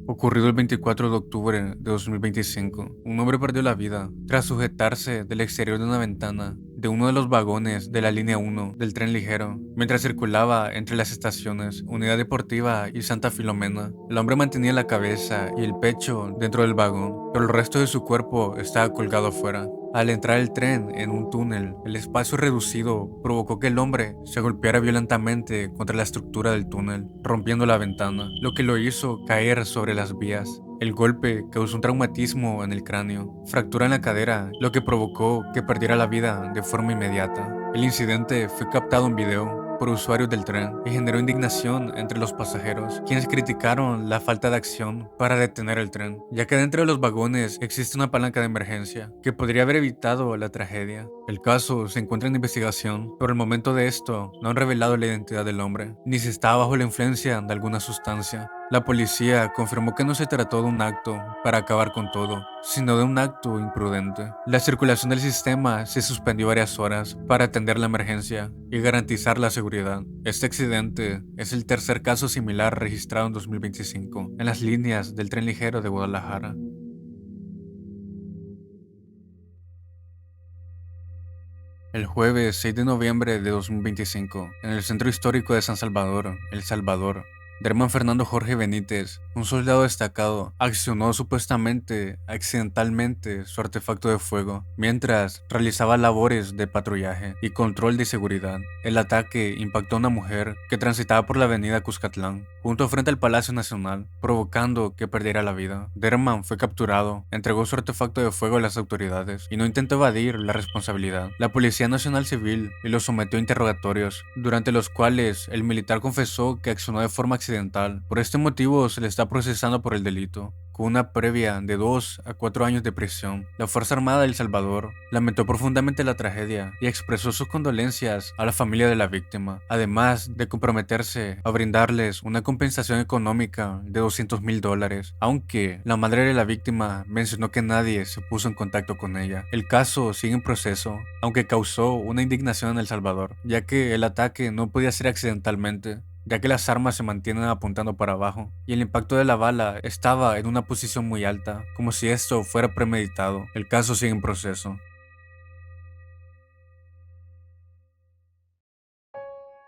Ocurrido el 24 de octubre de 2025, un hombre perdió la vida tras sujetarse del exterior de una ventana de uno de los vagones de la línea 1 del tren ligero mientras circulaba entre las estaciones Unidad Deportiva y Santa Filomena. El hombre mantenía la cabeza y el pecho dentro del vagón, pero el resto de su cuerpo estaba colgado afuera. Al entrar el tren en un túnel, el espacio reducido provocó que el hombre se golpeara violentamente contra la estructura del túnel, rompiendo la ventana, lo que lo hizo caer sobre las vías. El golpe causó un traumatismo en el cráneo, fractura en la cadera, lo que provocó que perdiera la vida de forma inmediata. El incidente fue captado en video por usuarios del tren y generó indignación entre los pasajeros, quienes criticaron la falta de acción para detener el tren, ya que dentro de los vagones existe una palanca de emergencia que podría haber evitado la tragedia. El caso se encuentra en investigación, pero al momento de esto no han revelado la identidad del hombre, ni si estaba bajo la influencia de alguna sustancia. La policía confirmó que no se trató de un acto para acabar con todo, sino de un acto imprudente. La circulación del sistema se suspendió varias horas para atender la emergencia y garantizar la seguridad. Este accidente es el tercer caso similar registrado en 2025 en las líneas del tren ligero de Guadalajara. El jueves 6 de noviembre de 2025, en el centro histórico de San Salvador, El Salvador, Derman Fernando Jorge Benítez, un soldado destacado, accionó supuestamente accidentalmente su artefacto de fuego mientras realizaba labores de patrullaje y control de seguridad. El ataque impactó a una mujer que transitaba por la avenida Cuscatlán, junto frente al Palacio Nacional, provocando que perdiera la vida. Derman fue capturado, entregó su artefacto de fuego a las autoridades y no intentó evadir la responsabilidad. La Policía Nacional Civil lo sometió a interrogatorios, durante los cuales el militar confesó que accionó de forma accidental. Por este motivo se le está procesando por el delito, con una previa de 2 a 4 años de prisión. La Fuerza Armada de El Salvador lamentó profundamente la tragedia y expresó sus condolencias a la familia de la víctima, además de comprometerse a brindarles una compensación económica de $200,000, aunque la madre de la víctima mencionó que nadie se puso en contacto con ella. El caso sigue en proceso, aunque causó una indignación en El Salvador, ya que el ataque no podía ser accidentalmente, ya que las armas se mantienen apuntando para abajo, y el impacto de la bala estaba en una posición muy alta, como si esto fuera premeditado. El caso sigue en proceso.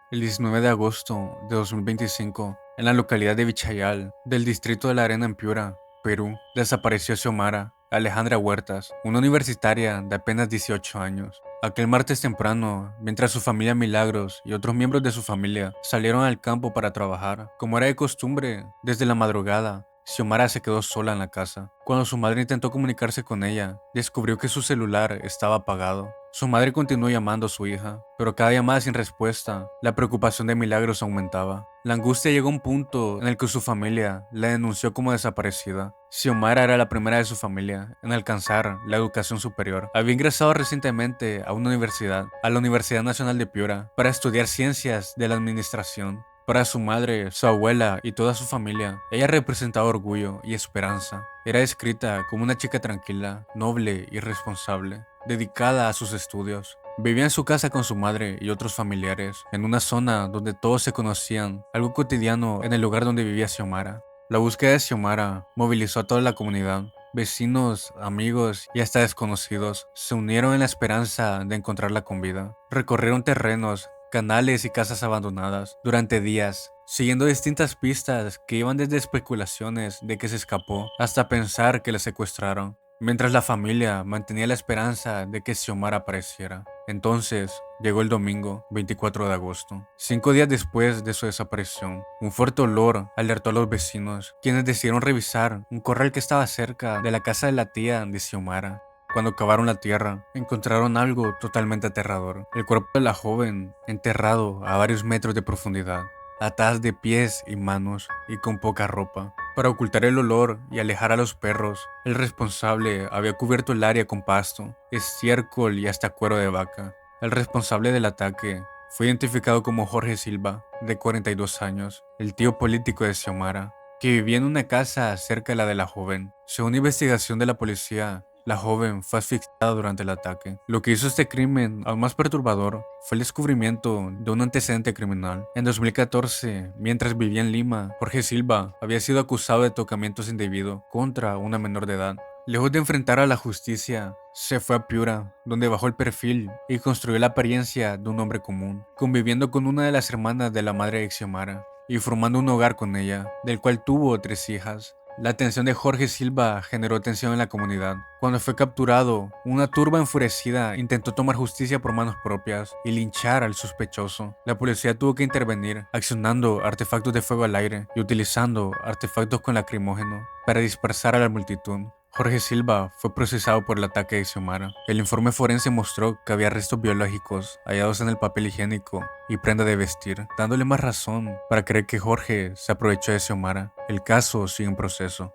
El 19 de agosto de 2025, en la localidad de Vichayal, del distrito de La Arena en Piura, Perú, desapareció Xiomara Alejandra Huertas, una universitaria de apenas 18 años. Aquel martes temprano, mientras su familia Milagros y otros miembros de su familia salieron al campo para trabajar, como era de costumbre, desde la madrugada, Xiomara se quedó sola en la casa. Cuando su madre intentó comunicarse con ella, descubrió que su celular estaba apagado. Su madre continuó llamando a su hija, pero cada llamada sin respuesta, la preocupación de Milagros aumentaba. La angustia llegó a un punto en el que su familia la denunció como desaparecida. Xiomara era la primera de su familia en alcanzar la educación superior. Había ingresado recientemente a una universidad, a la Universidad Nacional de Piura, para estudiar ciencias de la administración. Para su madre, su abuela y toda su familia, ella representaba orgullo y esperanza. Era descrita como una chica tranquila, noble y responsable, dedicada a sus estudios. Vivía en su casa con su madre y otros familiares, en una zona donde todos se conocían, algo cotidiano en el lugar donde vivía Xiomara. La búsqueda de Xiomara movilizó a toda la comunidad. Vecinos, amigos y hasta desconocidos se unieron en la esperanza de encontrarla con vida. Recorrieron terrenos, canales y casas abandonadas durante días, siguiendo distintas pistas que iban desde especulaciones de que se escapó hasta pensar que la secuestraron, mientras la familia mantenía la esperanza de que Xiomara apareciera. Entonces llegó el domingo 24 de agosto. 5 días después de su desaparición, un fuerte olor alertó a los vecinos, quienes decidieron revisar un corral que estaba cerca de la casa de la tía de Xiomara. Cuando cavaron la tierra, encontraron algo totalmente aterrador: el cuerpo de la joven enterrado a varios metros de profundidad, atadas de pies y manos y con poca ropa. Para ocultar el olor y alejar a los perros, el responsable había cubierto el área con pasto, estiércol y hasta cuero de vaca. El responsable del ataque fue identificado como Jorge Silva, de 42 años, el tío político de Xiomara, que vivía en una casa cerca de la joven. Según investigación de la policía, La joven fue asfixiada durante el ataque. Lo que hizo este crimen aún más perturbador fue el descubrimiento de un antecedente criminal. En 2014, mientras vivía en Lima, Jorge Silva había sido acusado de tocamientos indebidos contra una menor de edad. Lejos de enfrentar a la justicia, se fue a Piura, donde bajó el perfil y construyó la apariencia de un hombre común, conviviendo con una de las hermanas de la madre de Xiomara y formando un hogar con ella, del cual tuvo 3 hijas. La atención de Jorge Silva generó tensión en la comunidad. Cuando fue capturado, una turba enfurecida intentó tomar justicia por manos propias y linchar al sospechoso. La policía tuvo que intervenir, accionando artefactos de fuego al aire y utilizando artefactos con lacrimógeno para dispersar a la multitud. Jorge Silva fue procesado por el ataque de Xiomara. El informe forense mostró que había restos biológicos hallados en el papel higiénico y prenda de vestir, dándole más razón para creer que Jorge se aprovechó de Xiomara. El caso sigue en proceso.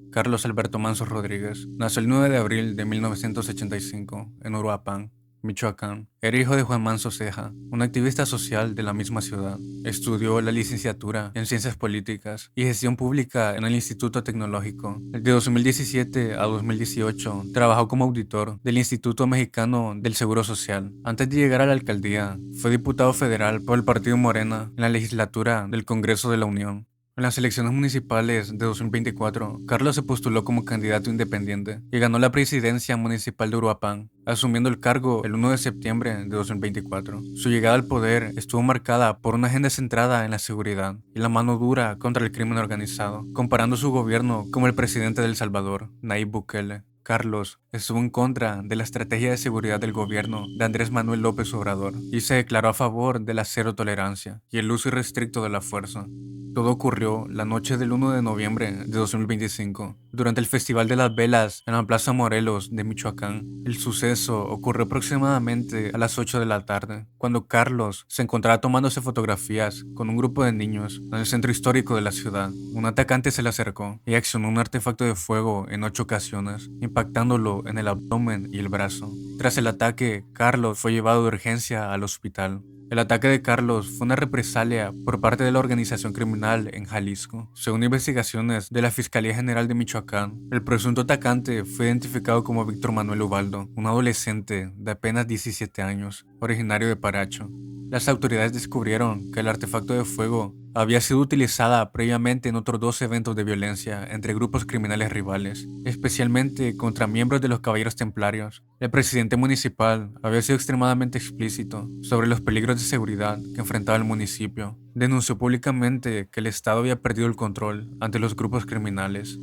Carlos Alberto Manso Rodríguez nació el 9 de abril de 1985 en Uruapan, Michoacán. Era hijo de Juan Manso Ceja, un activista social de la misma ciudad. Estudió la licenciatura en Ciencias Políticas y Gestión Pública en el Instituto Tecnológico. De 2017 a 2018 trabajó como auditor del Instituto Mexicano del Seguro Social. Antes de llegar a la alcaldía, fue diputado federal por el Partido Morena en la legislatura del Congreso de la Unión. En las elecciones municipales de 2024, Carlos se postuló como candidato independiente y ganó la presidencia municipal de Uruapan, asumiendo el cargo el 1 de septiembre de 2024. Su llegada al poder estuvo marcada por una agenda centrada en la seguridad y la mano dura contra el crimen organizado, comparando su gobierno como el presidente de El Salvador, Nayib Bukele. Carlos estuvo en contra de la estrategia de seguridad del gobierno de Andrés Manuel López Obrador y se declaró a favor de la cero tolerancia y el uso irrestricto de la fuerza. Todo ocurrió la noche del 1 de noviembre de 2025, durante el Festival de las Velas en la Plaza Morelos de Michoacán. El suceso ocurrió aproximadamente a las 8 de la tarde, cuando Carlos se encontraba tomándose fotografías con un grupo de niños en el centro histórico de la ciudad. Un atacante se le acercó y accionó un artefacto de fuego en 8 ocasiones, impactándolo en el abdomen y el brazo. Tras el ataque, Carlos fue llevado de urgencia al hospital. El ataque de Carlos fue una represalia por parte de la organización criminal en Jalisco. Según investigaciones de la Fiscalía General de Michoacán, el presunto atacante fue identificado como Víctor Manuel Ubaldo, un adolescente de apenas 17 años, originario de Paracho. Las autoridades descubrieron que el artefacto de fuego había sido utilizada previamente en otros 2 eventos de violencia entre grupos criminales rivales, especialmente contra miembros de los Caballeros Templarios. El presidente municipal había sido extremadamente explícito sobre los peligros de seguridad que enfrentaba el municipio. Denunció públicamente que el Estado había perdido el control ante los grupos criminales,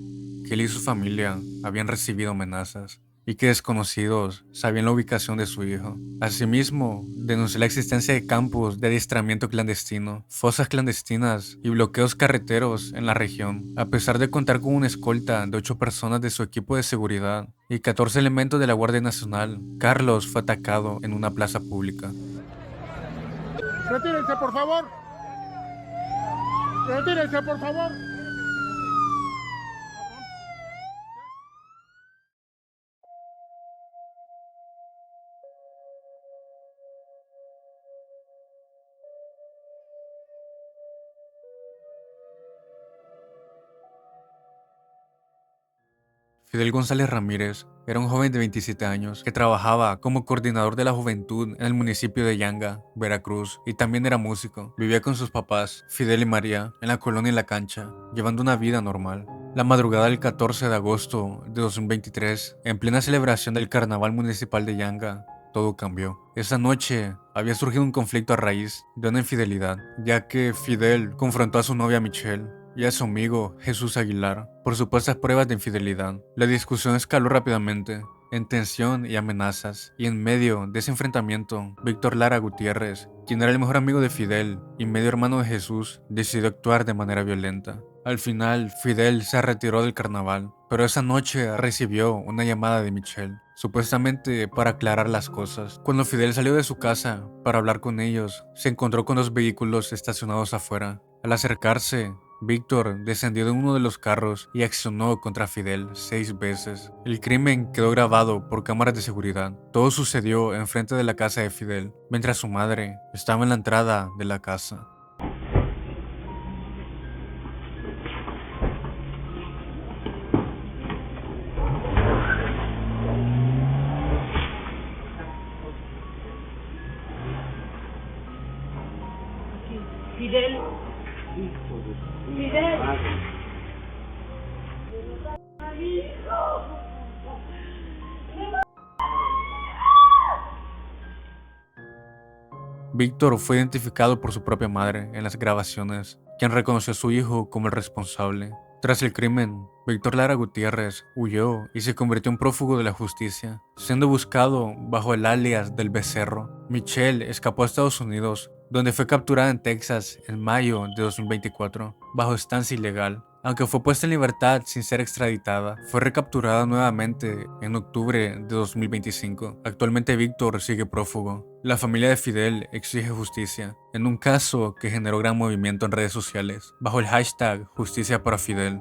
que él y su familia habían recibido amenazas y que desconocidos sabían la ubicación de su hijo. Asimismo, denunció la existencia de campos de adiestramiento clandestino, fosas clandestinas y bloqueos carreteros en la región. A pesar de contar con una escolta de 8 personas de su equipo de seguridad y 14 elementos de la Guardia Nacional, Carlos fue atacado en una plaza pública. ¡Retírense, por favor! ¡Retírense, por favor! Fidel González Ramírez era un joven de 27 años que trabajaba como coordinador de la juventud en el municipio de Yanga, Veracruz, y también era músico. Vivía con sus papás, Fidel y María, en la colonia La Cancha, llevando una vida normal. La madrugada del 14 de agosto de 2023, en plena celebración del Carnaval Municipal de Yanga, todo cambió. Esa noche había surgido un conflicto a raíz de una infidelidad, ya que Fidel confrontó a su novia Michelle y a su amigo Jesús Aguilar por supuestas pruebas de infidelidad. La discusión escaló rápidamente en tensión y amenazas, y en medio de ese enfrentamiento, Víctor Lara Gutiérrez, quien era el mejor amigo de Fidel y medio hermano de Jesús, decidió actuar de manera violenta. Al final, Fidel se retiró del carnaval, pero esa noche recibió una llamada de Michelle, supuestamente para aclarar las cosas. Cuando Fidel salió de su casa para hablar con ellos, se encontró con 2 vehículos estacionados afuera. Al acercarse, Víctor descendió de uno de los carros y accionó contra Fidel 6 veces. El crimen quedó grabado por cámaras de seguridad. Todo sucedió enfrente de la casa de Fidel, mientras su madre estaba en la entrada de la casa. Fidel. Hijo de Fidel. Víctor fue identificado por su propia madre en las grabaciones, quien reconoció a su hijo como el responsable. Tras el crimen, Víctor Lara Gutiérrez huyó y se convirtió en prófugo de la justicia, siendo buscado bajo el alias del Becerro. Michelle escapó a Estados Unidos, donde fue capturada en Texas en mayo de 2024, bajo estancia ilegal. Aunque fue puesta en libertad sin ser extraditada, fue recapturada nuevamente en octubre de 2025. Actualmente Víctor sigue prófugo. La familia de Fidel exige justicia, en un caso que generó gran movimiento en redes sociales, bajo el hashtag Justicia para Fidel.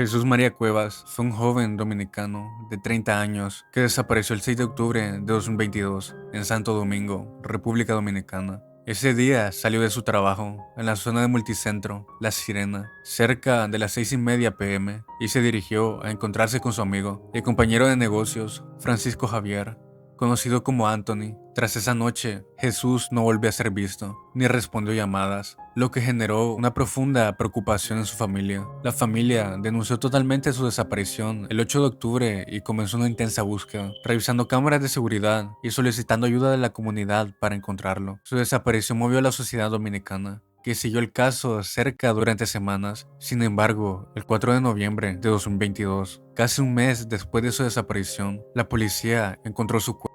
Jesús María Cuevas fue un joven dominicano de 30 años que desapareció el 6 de octubre de 2022 en Santo Domingo, República Dominicana. Ese día salió de su trabajo en la zona de Multicentro, La Sirena, cerca de las 6:30 p.m. y se dirigió a encontrarse con su amigo y compañero de negocios, Francisco Javier, conocido como Anthony. Tras esa noche, Jesús no volvió a ser visto, ni respondió llamadas, lo que generó una profunda preocupación en su familia. La familia denunció totalmente su desaparición el 8 de octubre y comenzó una intensa búsqueda, revisando cámaras de seguridad y solicitando ayuda de la comunidad para encontrarlo. Su desaparición movió a la sociedad dominicana, que siguió el caso cerca durante semanas. Sin embargo, el 4 de noviembre de 2022, casi un mes después de su desaparición, la policía encontró su cuerpo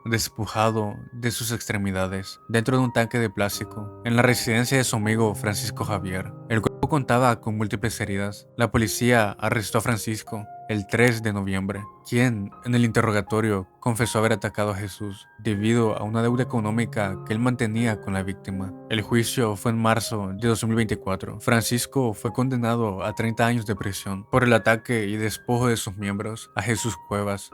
despojado de sus extremidades dentro de un tanque de plástico en la residencia de su amigo Francisco Javier. El cuerpo contaba con múltiples heridas. La policía arrestó a Francisco el 3 de noviembre, quien en el interrogatorio confesó haber atacado a Jesús debido a una deuda económica que él mantenía con la víctima. El juicio fue en marzo de 2024. Francisco fue condenado a 30 años de prisión por el ataque y despojo de sus miembros a Jesús Cuevas.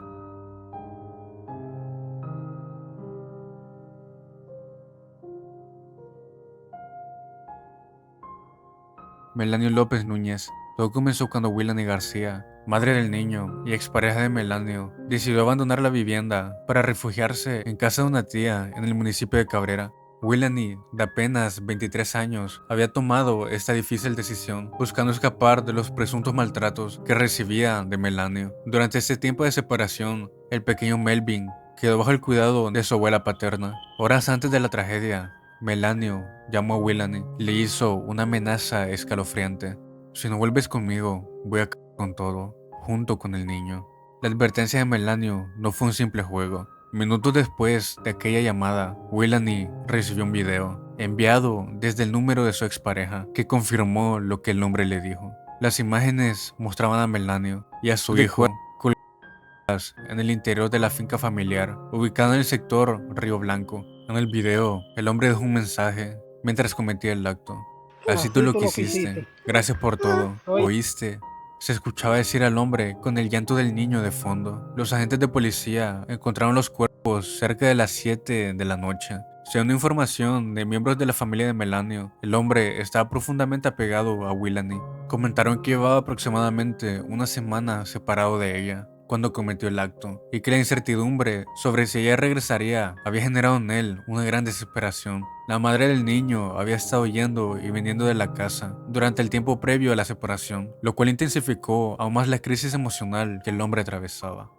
Melanio López Núñez. Todo comenzó cuando Willany García, madre del niño y expareja de Melanio, decidió abandonar la vivienda para refugiarse en casa de una tía en el municipio de Cabrera. Willany, de apenas 23 años, había tomado esta difícil decisión buscando escapar de los presuntos maltratos que recibía de Melanio. Durante este tiempo de separación, el pequeño Melvin quedó bajo el cuidado de su abuela paterna. Horas antes de la tragedia, Melanio llamó a Willany y le hizo una amenaza escalofriante. Si no vuelves conmigo, voy a acabar con todo, junto con el niño. La advertencia de Melanio no fue un simple juego. Minutos después de aquella llamada, Willany recibió un video, enviado desde el número de su expareja, que confirmó lo que el hombre le dijo. Las imágenes mostraban a Melanio y a su hijo colgados en el interior de la finca familiar, ubicada en el sector Río Blanco. En el video, el hombre dejó un mensaje mientras cometía el acto. Así tú lo quisiste. Gracias por todo. ¿Oíste? Se escuchaba decir al hombre con el llanto del niño de fondo. Los agentes de policía encontraron los cuerpos cerca de las 7 de la noche. Según información de miembros de la familia de Melanio, el hombre estaba profundamente apegado a Willany. Comentaron que llevaba aproximadamente una semana separado de ella cuando cometió el acto, y que la incertidumbre sobre si ella regresaría había generado en él una gran desesperación. La madre del niño había estado yendo y viniendo de la casa durante el tiempo previo a la separación, lo cual intensificó aún más la crisis emocional que el hombre atravesaba.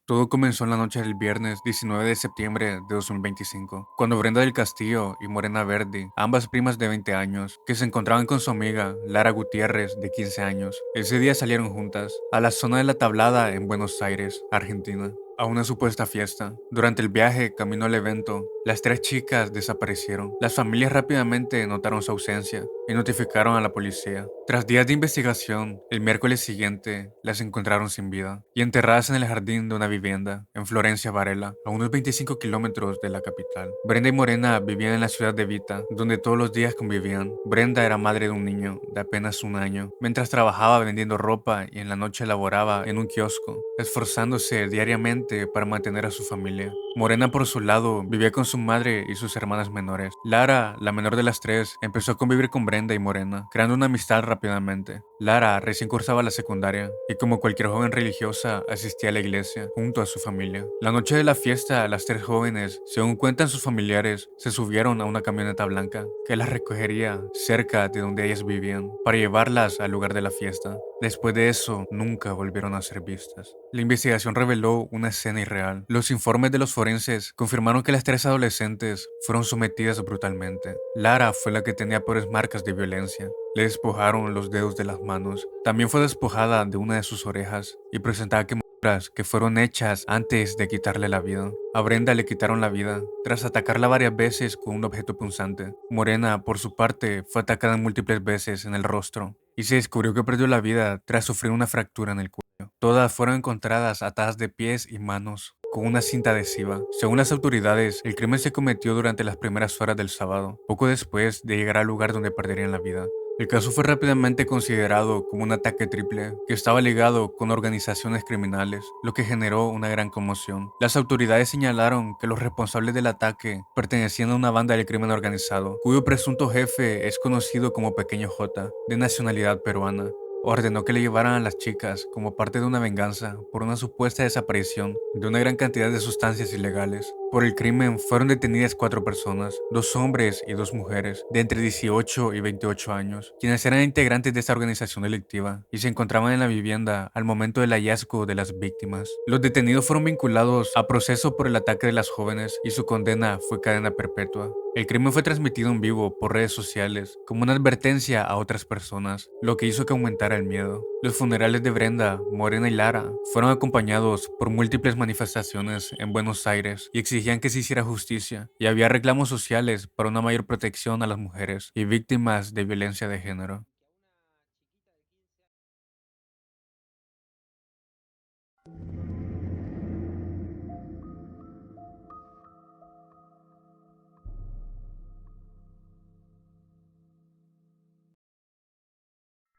Todo comenzó en la noche del viernes 19 de septiembre de 2025, cuando Brenda del Castillo y Morena Verdi, ambas primas de 20 años, que se encontraban con su amiga Lara Gutiérrez de 15 años, ese día salieron juntas a la zona de La Tablada en Buenos Aires, Argentina, a una supuesta fiesta. Durante el viaje camino al evento, las tres chicas desaparecieron. Las familias rápidamente notaron su ausencia y notificaron a la policía. Tras días de investigación, el miércoles siguiente las encontraron sin vida y enterradas en el jardín de una vivienda en Florencia Varela, a unos 25 kilómetros de la capital. Brenda y Morena vivían en la ciudad de Vita, donde todos los días convivían. Brenda era madre de un niño de apenas 1 año, mientras trabajaba vendiendo ropa y en la noche laboraba en un kiosco, esforzándose diariamente para mantener a su familia. Morena, por su lado, vivía con su madre y sus hermanas menores. Lara, la menor de las tres, empezó a convivir con Brenda y Morena, creando una amistad rápidamente. Lara recién cursaba la secundaria y como cualquier joven religiosa asistía a la iglesia junto a su familia. La noche de la fiesta, las tres jóvenes, según cuentan sus familiares, se subieron a una camioneta blanca que las recogería cerca de donde ellas vivían para llevarlas al lugar de la fiesta. Después de eso, nunca volvieron a ser vistas. La investigación reveló una escena irreal. Los informes de los forenses confirmaron que las tres adolescentes fueron sometidas brutalmente. Lara fue la que tenía peores marcas de violencia. Le despojaron los dedos de las manos. También fue despojada de una de sus orejas y presentaba quemaduras que fueron hechas antes de quitarle la vida. A Brenda le quitaron la vida tras atacarla varias veces con un objeto punzante. Morena, por su parte, fue atacada múltiples veces en el rostro y se descubrió que perdió la vida tras sufrir una fractura en el cuello. Todas fueron encontradas atadas de pies y manos con una cinta adhesiva. Según las autoridades, el crimen se cometió durante las primeras horas del sábado, poco después de llegar al lugar donde perderían la vida. El caso fue rápidamente considerado como un ataque triple que estaba ligado con organizaciones criminales, lo que generó una gran conmoción. Las autoridades señalaron que los responsables del ataque pertenecían a una banda del crimen organizado, cuyo presunto jefe es conocido como Pequeño J, de nacionalidad peruana. Ordenó que le llevaran a las chicas como parte de una venganza por una supuesta desaparición de una gran cantidad de sustancias ilegales. Por el crimen fueron detenidas 4 personas, 2 hombres y 2 mujeres, de entre 18 y 28 años, quienes eran integrantes de esta organización delictiva y se encontraban en la vivienda al momento del hallazgo de las víctimas. Los detenidos fueron vinculados a proceso por el ataque de las jóvenes y su condena fue cadena perpetua. El crimen fue transmitido en vivo por redes sociales como una advertencia a otras personas, lo que hizo que aumentara el miedo. Los funerales de Brenda, Morena y Lara fueron acompañados por múltiples manifestaciones en Buenos Aires y exigían que se hiciera justicia, y había reclamos sociales para una mayor protección a las mujeres y víctimas de violencia de género.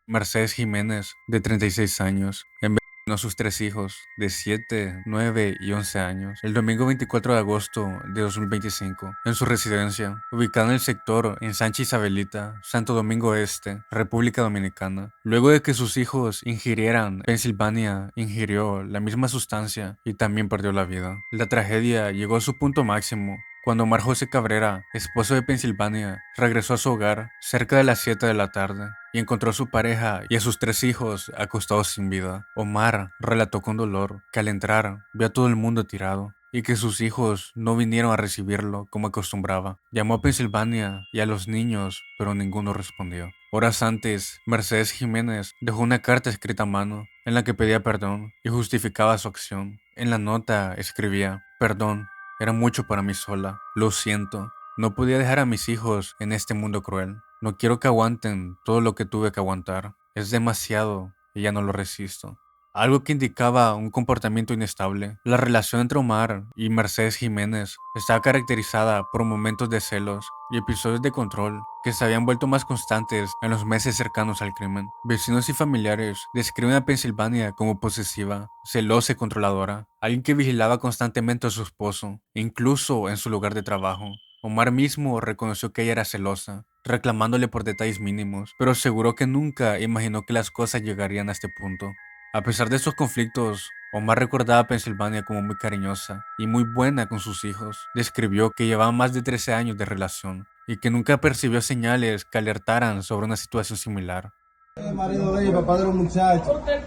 Mercedes Jiménez, de 36 años, envenenó a sus 3 hijos, de 7, 9 y 11 años, el domingo 24 de agosto de 2025, en su residencia, ubicada en el sector en Sancha Isabelita, Santo Domingo Este, República Dominicana. Luego de que sus hijos ingirieran, Pensilvania ingirió la misma sustancia y también perdió la vida. La tragedia llegó a su punto máximo cuando Omar José Cabrera, esposo de Pensilvania, regresó a su hogar cerca de las 7 de la tarde y encontró a su pareja y a sus 3 hijos acostados sin vida. Omar relató con dolor que al entrar vio a todo el mundo tirado y que sus hijos no vinieron a recibirlo como acostumbraba. Llamó a Pensilvania y a los niños, pero ninguno respondió. Horas antes, Mercedes Jiménez dejó una carta escrita a mano en la que pedía perdón y justificaba su acción. En la nota escribía: "Perdón, era mucho para mí sola. Lo siento. No podía dejar a mis hijos en este mundo cruel. No quiero que aguanten todo lo que tuve que aguantar. Es demasiado y ya no lo resisto". Algo que indicaba un comportamiento inestable. La relación entre Omar y Mercedes Jiménez estaba caracterizada por momentos de celos y episodios de control que se habían vuelto más constantes en los meses cercanos al crimen. Vecinos y familiares describen a Pensilvania como posesiva, celosa y controladora, alguien que vigilaba constantemente a su esposo, incluso en su lugar de trabajo. Omar mismo reconoció que ella era celosa, reclamándole por detalles mínimos, pero aseguró que nunca imaginó que las cosas llegarían a este punto. A pesar de estos conflictos, Omar recordaba a Pensilvania como muy cariñosa y muy buena con sus hijos. Describió que llevaban más de 13 años de relación y que nunca percibió señales que alertaran sobre una situación similar. El marido de ella, papá de los muchachos. Usted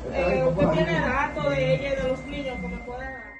tiene datos de ella y de los niños que me pueden dar.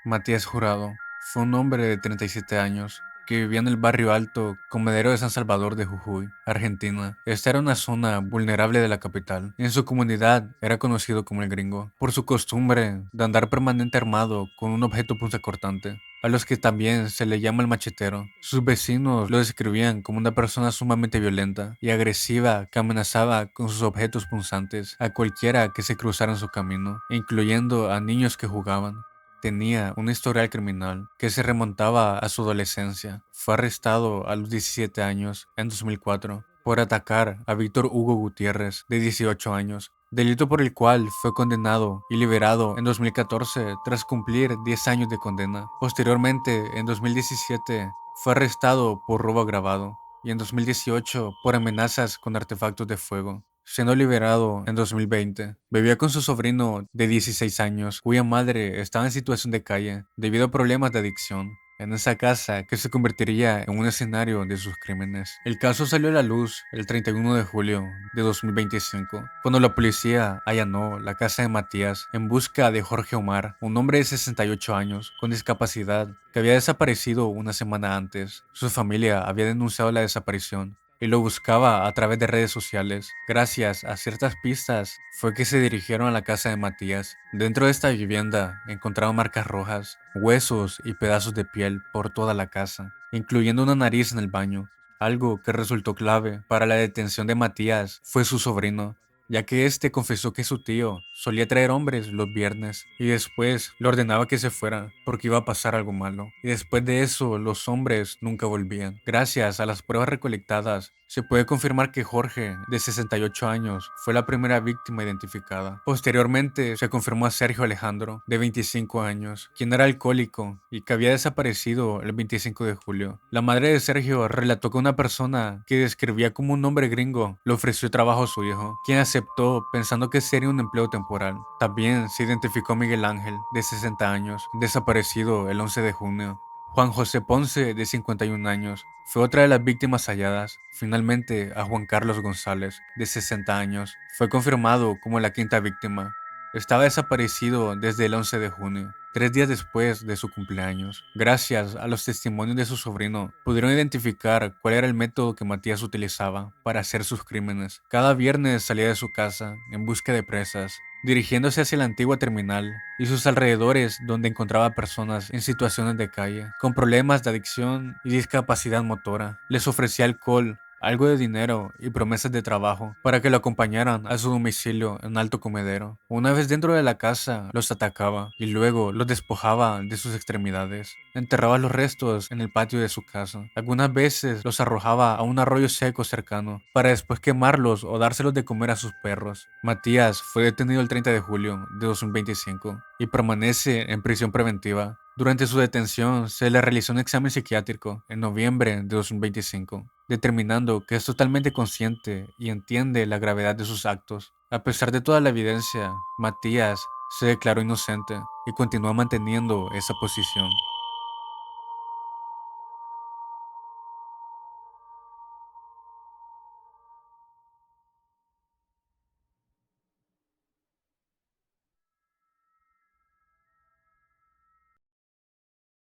Matías Jurado fue un hombre de 37 años que vivía en el barrio alto Comedero de San Salvador de Jujuy, Argentina. Esta era una zona vulnerable de la capital. En su comunidad era conocido como el Gringo, por su costumbre de andar permanente armado con un objeto punzocortante, a los que también se le llama el machetero. Sus vecinos lo describían como una persona sumamente violenta y agresiva que amenazaba con sus objetos punzantes a cualquiera que se cruzara en su camino, incluyendo a niños que jugaban. Tenía un historial criminal que se remontaba a su adolescencia. Fue arrestado a los 17 años en 2004 por atacar a Víctor Hugo Gutiérrez, de 18 años, delito por el cual fue condenado y liberado en 2014 tras cumplir 10 años de condena. Posteriormente, en 2017, Fue arrestado por robo agravado y en 2018 por amenazas con artefactos de fuego, siendo liberado en 2020. Vivía con su sobrino de 16 años, cuya madre estaba en situación de calle debido a problemas de adicción, en esa casa que se convertiría en un escenario de sus crímenes. El caso salió a la luz el 31 de julio de 2025, cuando la policía allanó la casa de Matías en busca de Jorge Omar, un hombre de 68 años con discapacidad que había desaparecido una semana antes. Su familia había denunciado la desaparición y lo buscaba a través de redes sociales. Gracias a ciertas pistas fue que se dirigieron a la casa de Matías. Dentro de esta vivienda encontraron marcas rojas, huesos y pedazos de piel por toda la casa, incluyendo una nariz en el baño. Algo que resultó clave para la detención de Matías fue su sobrino, ya que este confesó que su tío solía traer hombres los viernes y después le ordenaba que se fuera porque iba a pasar algo malo. Y después de eso, los hombres nunca volvían. Gracias a las pruebas recolectadas, se puede confirmar que Jorge, de 68 años, fue la primera víctima identificada. Posteriormente, se confirmó a Sergio Alejandro, de 25 años, quien era alcohólico y que había desaparecido el 25 de julio. La madre de Sergio relató que una persona que describía como un hombre gringo le ofreció trabajo a su hijo, quien aceptó pensando que sería un empleo temporal. También se identificó a Miguel Ángel, de 60 años, desaparecido el 11 de junio. Juan José Ponce, de 51 años, fue otra de las víctimas halladas. Finalmente, a Juan Carlos González, de 60 años, fue confirmado como la quinta víctima. Estaba desaparecido desde el 11 de junio, 3 días después de su cumpleaños. Gracias a los testimonios de su sobrino, pudieron identificar cuál era el método que Matías utilizaba para hacer sus crímenes. Cada viernes salía de su casa en busca de presas, dirigiéndose hacia la antigua terminal y sus alrededores, donde encontraba personas en situaciones de calle, con problemas de adicción y discapacidad motora. Les ofrecía alcohol, algo de dinero y promesas de trabajo para que lo acompañaran a su domicilio en Alto Comedero. Una vez dentro de la casa, los atacaba y luego los despojaba de sus extremidades. Enterraba los restos en el patio de su casa. Algunas veces los arrojaba a un arroyo seco cercano para después quemarlos o dárselos de comer a sus perros. Matías fue detenido el 30 de julio de 2025 y permanece en prisión preventiva. Durante su detención se le realizó un examen psiquiátrico en noviembre de 2025, determinando que es totalmente consciente y entiende la gravedad de sus actos. A pesar de toda la evidencia, Matías se declaró inocente y continúa manteniendo esa posición.